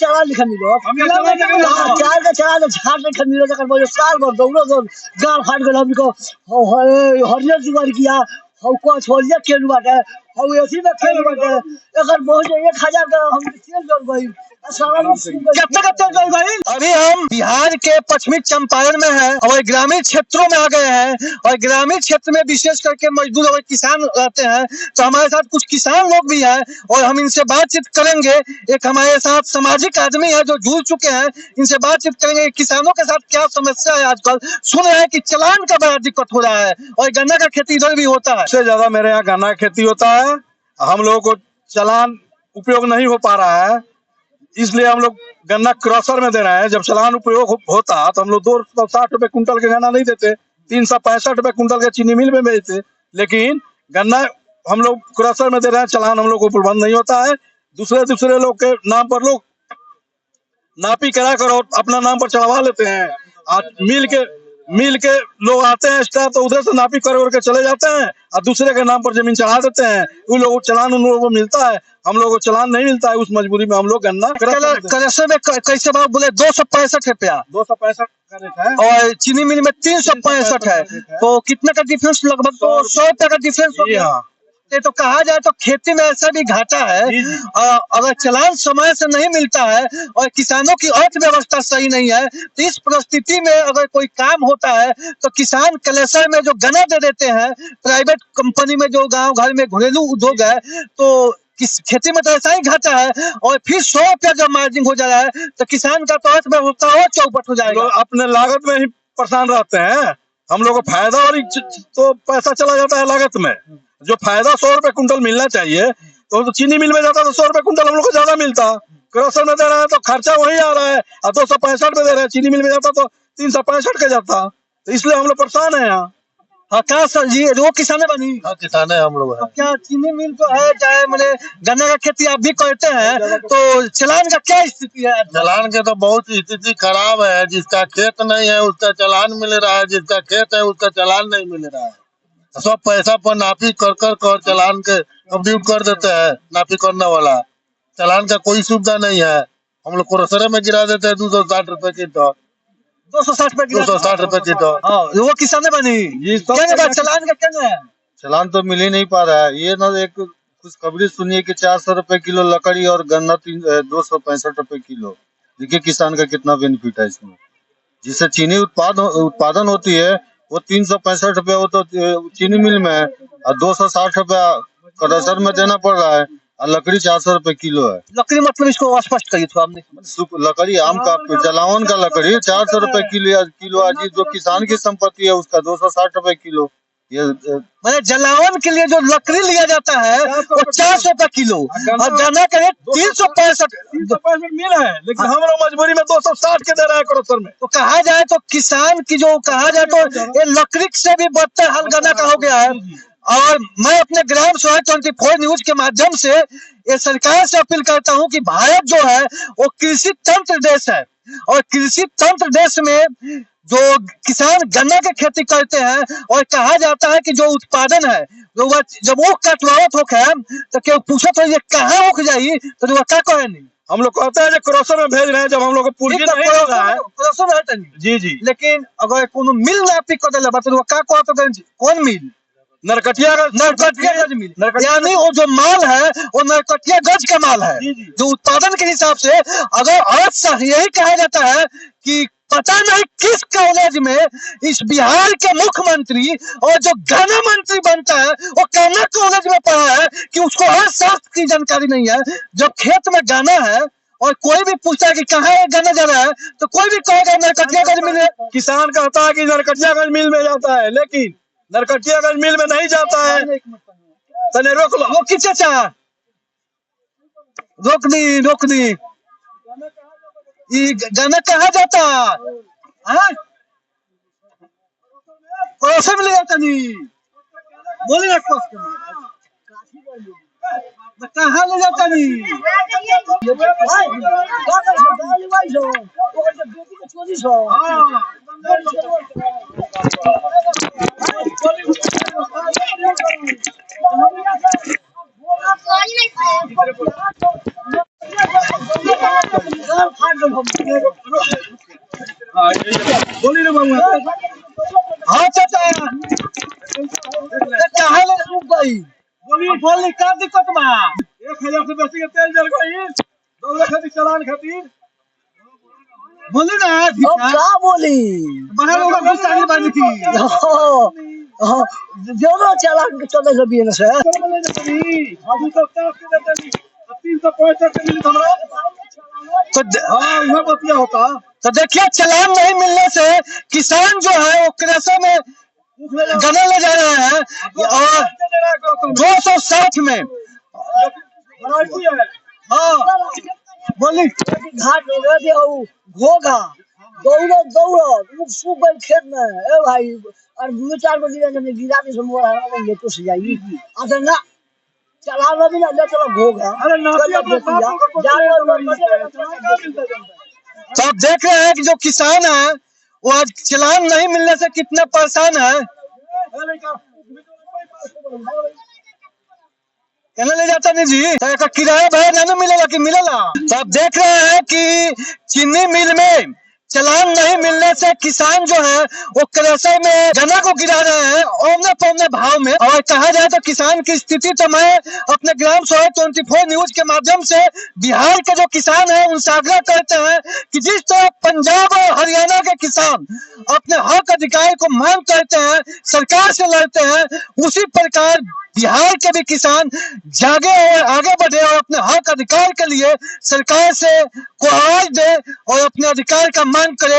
चला लिखा मिलो चार के चला तो झाड़ लिखा मिलो जकर बोले साल भर दौड़ो दो गाल फाड़ गल हमको हरियर जुगाड़ किया हम को छोड़िए खेल बाटे हम ऐसी में खेल बाटे अगर बहुत 1000 का हम तेल जल गई अभी हम बिहार के पश्चिमी चंपारण में हैं और ग्रामीण क्षेत्रों में आ गए हैं और ग्रामीण क्षेत्र में विशेष करके मजदूर और किसान रहते हैं। तो हमारे साथ कुछ किसान लोग भी हैं और हम इनसे बातचीत करेंगे। एक हमारे साथ सामाजिक आदमी है जो जुड़ चुके हैं, इनसे बातचीत करेंगे। किसानों के साथ क्या समस्या है आजकल। सुन रहे हैं कि चालान का बड़ा दिक्कत हो रहा है और गन्ना का खेती इधर भी होता है। सबसे ज्यादा मेरे यहाँ गन्ना खेती होता है। हम लोगों को चालान उपयोग नहीं हो पा रहा है, इसलिए हम लोग गन्ना क्रशर में दे रहे हैं। जब चालान उपयोग होता तो हम लोग 260 रुपए कुंटल के गन्ना नहीं देते, 365 रुपए कुंटल के चीनी मिल में बेचते। लेकिन गन्ना हम लोग क्रशर में दे रहे हैं, चालान हम लोग को प्रबंध नहीं होता है। दूसरे लोग के नाम पर लोग नापी करा कर और अपना नाम पर चढ़वा लेते हैं। आज मिल के लोग आते हैं स्टाफ, तो उधर से नापी कर चले जाते हैं और दूसरे के नाम पर जमीन चढ़ा देते हैं। उन लोगों को चालान उन लोगों को मिलता है, हम लोगों को चालान नहीं मिलता है। उस मजबूरी में हम लोग गन्ना क्रशर में कैसे भाव बोले 265 रुपया 265 का रेट है और चीनी मिल में 365 है। तो कितने का डिफरेंस? लगभग तो 100 रुपया का डिफरेंस हो गया। तो कहा जाए तो खेती में ऐसा भी घाटा है। अगर चालान समय से नहीं मिलता है और किसानों की अर्थव्यवस्था सही नहीं है, तो इस परिस्थिति में अगर कोई काम होता है तो किसान क्लेशर में जो गन्ना दे देते हैं, प्राइवेट कंपनी में जो गांव घर में घरेलू उद्योग है, तो खेती में तो ऐसा ही घाटा है। और फिर 100 रुपया जब मार्जिन हो जा रहा है तो किसान का तो अर्थव्यवस्था और चौपट हो जाएगा। अपने लागत में ही परेशान रहते हैं। हम लोग को फायदा और तो पैसा चला जाता है लागत में। जो फायदा 100 रुपए कुंटल मिलना चाहिए तो चीनी मिल में जाता तो 100 रुपए कुंटल हम लोग को ज्यादा मिलता। क्रशर में दे रहा है तो खर्चा वही आ रहा है और 265 में दे रहे हैं। चीनी मिल में जाता तो 365 का जाता। तो इसलिए हम लोग परेशान है यहाँ। हाँ क्या सर जी, वो किसाने बनी? हाँ किसाने हम लोग है। क्या चीनी मिल तो है, चाहे मैंने गन्ना का खेती आप भी करते हैं, तो चालान का क्या स्थिति है? चालान के तो बहुत स्थिति खराब है। जिसका खेत नहीं है उसका चालान मिल रहा है, जिसका खेत है उसका चालान नहीं मिल रहा है। सब पैसा पर नापी कर चालान के कंप्यूट कर देते हैं। नापी करने वाला चालान का कोई सुविधा नहीं है। हम लोग क्रशर में गिरा देते हैं 260 रुपए किलो, 260 रुपए किलो। वो किसाने बनी चालान का क्या है? चालान तो मिल ही नहीं पा रहा है। ये ना एक कुछ खबरें सुनिए कि 400 रुपए किलो लकड़ी और गन्ना 265 रुपए किलो। देखिए किसान का कितना बेनिफिट है इसमें। जिससे चीनी उत्पादन होती है वो 365 रुपया वो तो चीनी मिल में है और 260 रुपया क्रशर में देना पड़ रहा है और लकड़ी 400 रुपए किलो है। लकड़ी मतलब इसको स्पष्ट करिए थोड़ा हमने। लकड़ी आम का जलावन का लकड़ी 400 रुपए किलो आज जो किसान की संपत्ति है उसका 260 रुपए किलो। ये मैंने जलावन के लिए जो लकड़ी लिया जाता है वो 400 रुपए किलो और गन्ना का रेट 365 मिल है। लेकिन हम लोग मजबूरी में 260 के दे रहे हैं क्रशर में। तो कहा जाए तो किसान की जो कहा जाए तो ये लकड़ी से भी बदतर हाल गन्ना का हो गया है। और मैं अपने ग्राम स्वराज 24 न्यूज के माध्यम से ये सरकार से अपील करता हूं कि भारत जो है वो कृषि तंत्र देश है और कृषि तंत्र देश में जो किसान गन्ना की खेती करते हैं और कहा जाता है कि जो उत्पादन है जब वो कटवावत होके तो क्यों पूछो तो ये कहाँ उख जाये तो वो क्या कहे नहीं। हम लोग कहते हैं क्रशर में भेज रहे हैं। जब हम लोग को क्रशर है जी लेकिन अगर कोनो मिल ना पिक कर दिला तो क्या कहते कौन मिल? नरकटियागंज मिल। यानी वो जो माल है वो नरकटियागंज का माल है जो उत्पादन के हिसाब से। अगर आज यही कहा जाता है कि पता नहीं किस कॉलेज में इस बिहार के मुख्यमंत्री और जो गन्ना मंत्री बनता है वो गन्ना कॉलेज में पढ़ा है कि उसको अर्थशास्त्र की जानकारी नहीं है। जब खेत में गन्ना है और कोई भी पूछता है कि कहाँ गन्ना जा रहा है तो कोई भी कहेगा नरकटियागंज मिल है। किसान कहता है कि नरकटियागंज मिल में जाता है, लेकिन नरकटियागंज मिल में नहीं जाता है। तने रोक लो। वो किस चाचा रोक दी गन्ना कहाँ जाता है? क्रशर में ले जाता नहीं बोले ना कहाँ ले जाता नहीं। बोली ना बाबू। हाँ चाचा चाहे ले सूख गई बोली का दिक्कत बा 1000 से बेसी के तेल जल गई दौड़े खातिर चलान खातिर बोली ना अब का बोली बाहर होगा गुस्सा बानी थी दोनों चालान के चले लबी न से अभी तो 365 के मिली हमरा तो हां वह बतिया होता। तो देखिए चालान नहीं मिलने से किसान जो है वो कृषि में गन्ना ले जा रहा है और 260 में हाँ बोली घाट लगा दे घोगा दौड़ो दौड़ो सूख गए खेत में ए भाई और 2-4 बजे जब गिरा दे समोरा ले तो से जाएगी अगर ना चला लो भी ना ले चलो घोगा अरे नाती अपने बाप को तो आप देख रहे हैं कि जो किसान है वो आज चालान नहीं मिलने से कितना परेशान है। कहने ले जाता नहीं जी तो एक किराया भाई नहीं मिलेगा कि मिलेगा। तो आप देख रहे हैं कि चीनी मिल में चालान नहीं मिलने से किसान जो है वो कृषि में गन्ना को गिरा रहे हैं औने पौने भाव में। और कहा जाए तो किसान की स्थिति तो मैं अपने ग्राम सभा 24 न्यूज के माध्यम से बिहार के जो किसान हैं उनसे आग्रह करते हैं कि जिस तरह पंजाब और हरियाणा के किसान अपने हक अधिकार को मांग करते हैं सरकार से लड़ते हैं उसी प्रकार बिहार के भी किसान जागे और आगे बढ़े और अपने हक अधिकार के लिए सरकार से गुहार दे और अपने अधिकार का मांग करे।